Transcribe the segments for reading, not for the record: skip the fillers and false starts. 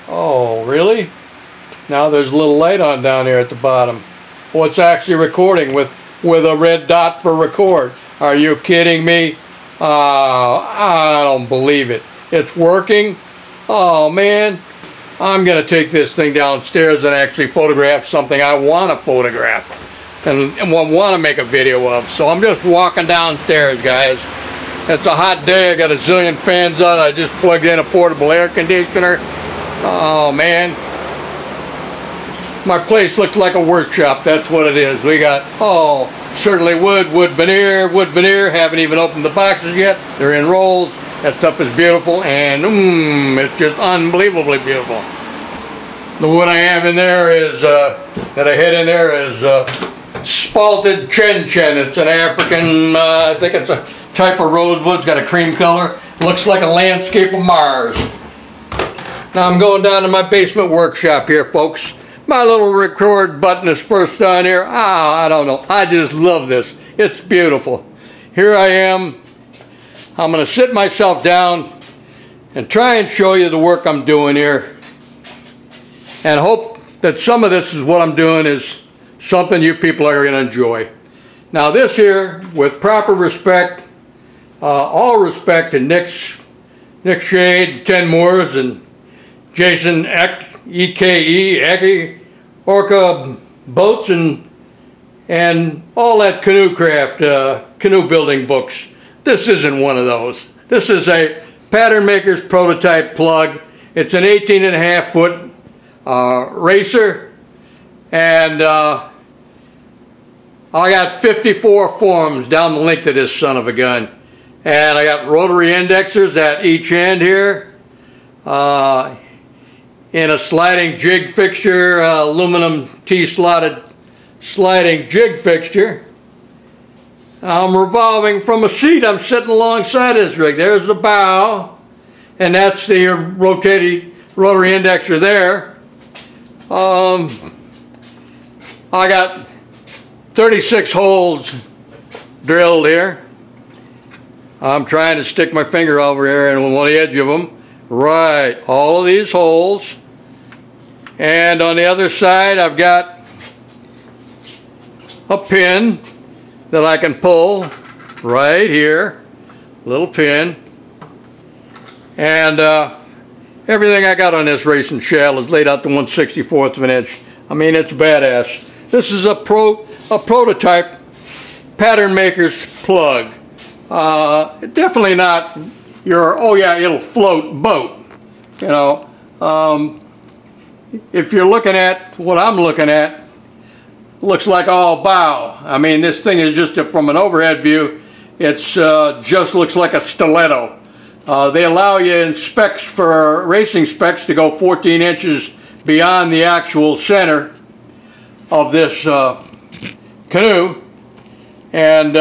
Oh, really? Now there's a little light on down here at the bottom. Oh, it's actually recording with a red dot for record. Are you kidding me? I don't believe it. It's working. Oh man, I'm gonna take this thing downstairs and actually photograph something I want to photograph and want to make a video of. So I'm just walking downstairs, guys. It's a hot day. I got a zillion fans on. I just plugged in a portable air conditioner. Oh man, my place looks like a workshop. That's what it is. We got certainly wood veneer. Haven't even opened the boxes yet. They're in rolls. That stuff is beautiful, and it's just unbelievably beautiful. The wood I have in there is that I had in there is spalted chen. It's an African. I think it's a type of rosewood. It's got a cream color. Looks like a landscape of Mars. Now I'm going down to my basement workshop here, folks. My little record button is first on here. I don't know. I just love this. It's beautiful. Here I am. I'm going to sit myself down and try and show you the work I'm doing here. And hope that some of this is what I'm doing is something you people are going to enjoy. Now this here, with proper respect, all respect to Nick Shade, Ten Moores, and Jason Eke, Orca Boats, and all that Canoe Craft, canoe building books. This isn't one of those. This is a Pattern Maker's prototype plug. It's an 18.5 foot racer, and I got 54 forms down the length of this son of a gun. And I got rotary indexers at each end here. In a sliding jig fixture, aluminum T-slotted sliding jig fixture. I'm revolving from a seat. I'm sitting alongside this rig. There's the bow, and that's the rotating rotary indexer there. I got 36 holes drilled here. I'm trying to stick my finger over here and on the edge of them. Right, all of these holes. And on the other side I've got a pin that I can pull right here. Little pin. And everything I got on this racing shell is laid out to 1/64 of an inch. I mean, it's badass. This is a prototype Pattern Maker's plug. Definitely not your, oh yeah, it'll float boat. You know, if you're looking at what I'm looking at, looks like all bow. I mean, this thing is just from an overhead view, it's just looks like a stiletto. They allow you in specs for racing specs to go 14 inches beyond the actual center of this canoe, and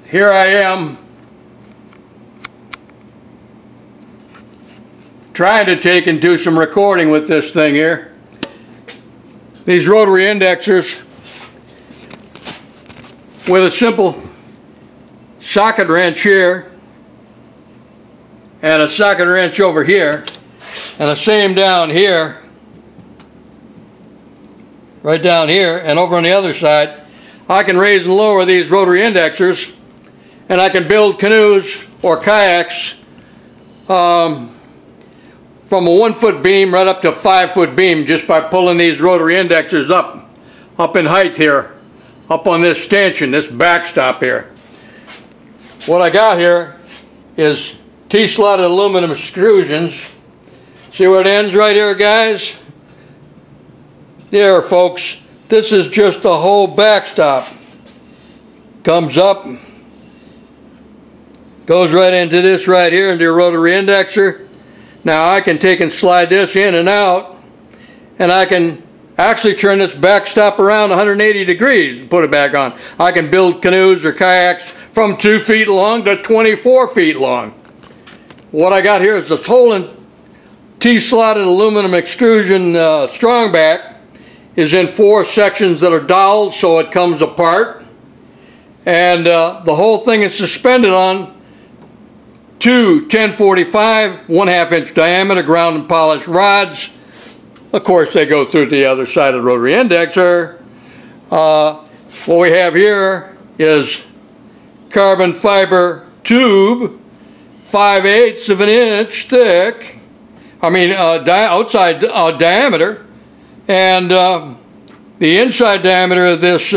here I am trying to take and do some recording with this thing here. These rotary indexers with a simple socket wrench here and a socket wrench over here and the same down here, right down here, and over on the other side. I can raise and lower these rotary indexers, and I can build canoes or kayaks from a 1 foot beam right up to a 5 foot beam just by pulling these rotary indexers up in height here, up on this stanchion, this backstop here. What I got here is T-slotted aluminum extrusions. See where it ends right here, guys? There, folks. This is just a whole backstop. Comes up, goes right into this right here, into your rotary indexer. Now I can take and slide this in and out, and I can actually turn this backstop around 180 degrees and put it back on. I can build canoes or kayaks from 2 feet long to 24 feet long. What I got here is this whole T-slotted aluminum extrusion strong back is in 4 sections that are doweled so it comes apart, and the whole thing is suspended on 2 1045 1/2 inch diameter ground and polished rods. Of course, they go through the other side of the rotary indexer. What we have here is carbon fiber tube, 5/8 of an inch thick. I mean, outside diameter, and the inside diameter of this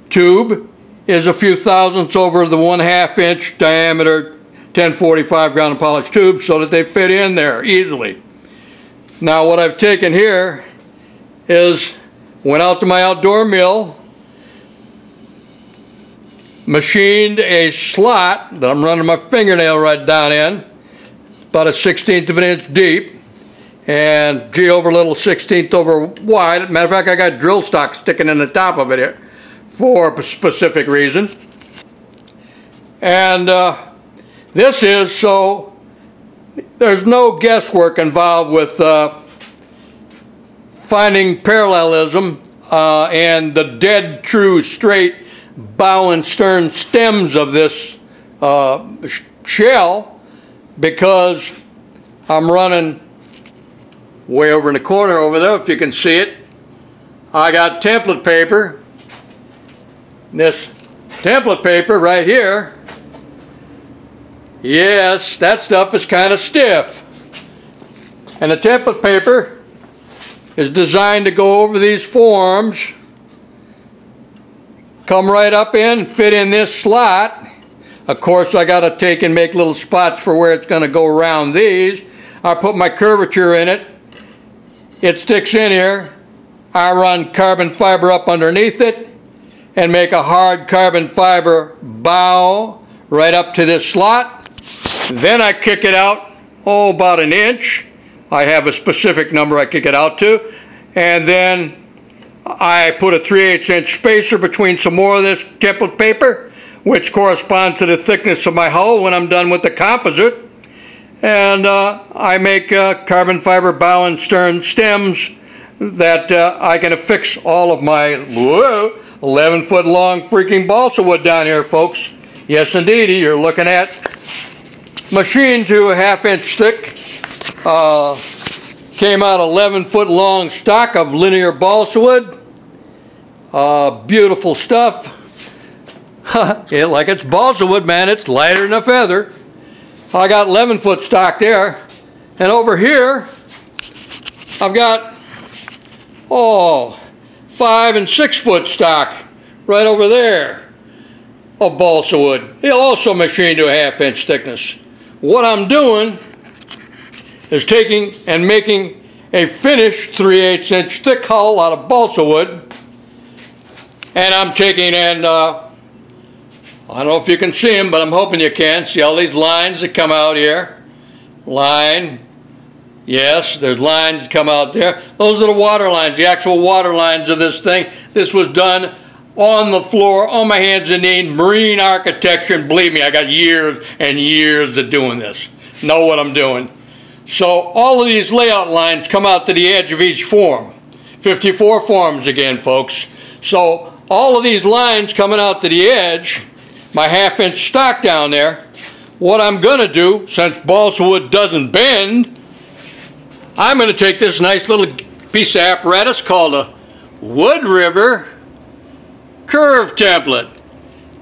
tube is a few thousandths over the 1/2 inch diameter 1045 ground and polished tube, so that they fit in there easily. Now, what I've taken here is, went out to my outdoor mill, machined a slot that I'm running my fingernail right down in, about a 1/16 of an inch deep, and G over little 1/16 over wide. Matter of fact, I got drill stock sticking in the top of it here for a specific reason. And this is so there's no guesswork involved with finding parallelism and the dead true straight bow and stern stems of this shell, because I'm running way over in the corner over there, if you can see it. I got template paper. This template paper right here, yes, that stuff is kind of stiff. And the template paper is designed to go over these forms, come right up in, fit in this slot. Of course, I got to take and make little spots for where it's going to go around these. I put my curvature in it. It sticks in here. I run carbon fiber up underneath it and make a hard carbon fiber bow right up to this slot. Then I kick it out, about an inch. I have a specific number I kick it out to. And then I put a 3/8 inch spacer between some more of this template paper, which corresponds to the thickness of my hull when I'm done with the composite. And I make carbon fiber bow and stern stems that I can affix all of my 11-foot long freaking balsa wood down here, folks. Yes, indeedy, you're looking at machined to a 1/2 inch thick. Came out 11-foot long stock of linear balsa wood. Beautiful stuff. Like it's balsa wood, man. It's lighter than a feather. I got 11-foot stock there. And over here, I've got, 5 and 6 foot stock right over there of balsa wood. It'll also machined to a 1/2 inch thickness. What I'm doing is taking and making a finished 3/8 inch thick hull out of balsa wood. And I'm taking and, I don't know if you can see them, but I'm hoping you can. See all these lines that come out here? Line. Yes, there's lines that come out there. Those are the water lines, the actual water lines of this thing. This was done on the floor, on my hands and knees, marine architecture, and believe me, I got years and years of doing this. Know what I'm doing. So all of these layout lines come out to the edge of each form. 54 forms again, folks. So all of these lines coming out to the edge, my 1/2 inch stock down there, what I'm going to do, since balsa wood doesn't bend, I'm going to take this nice little piece of apparatus called a Wood River curve template.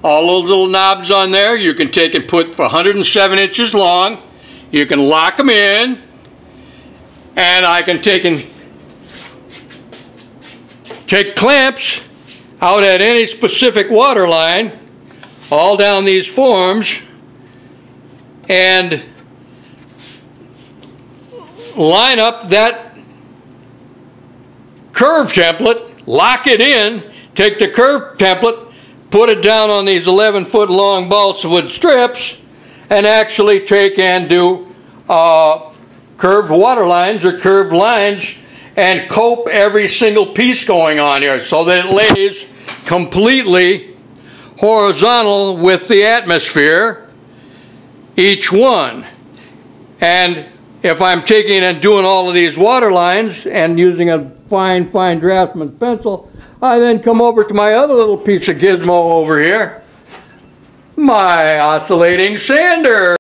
All those little knobs on there you can take and put for 107 inches long. You can lock them in, and I can take clamps out at any specific water line all down these forms and line up that curve template, lock it in, take the curve template, put it down on these 11-foot long balsa wood strips, and actually take and do curved water lines or curved lines and cope every single piece going on here so that it lays completely horizontal with the atmosphere, each one. And if I'm taking and doing all of these water lines and using a fine draftsman's pencil, I then come over to my other little piece of gizmo over here, my oscillating sander.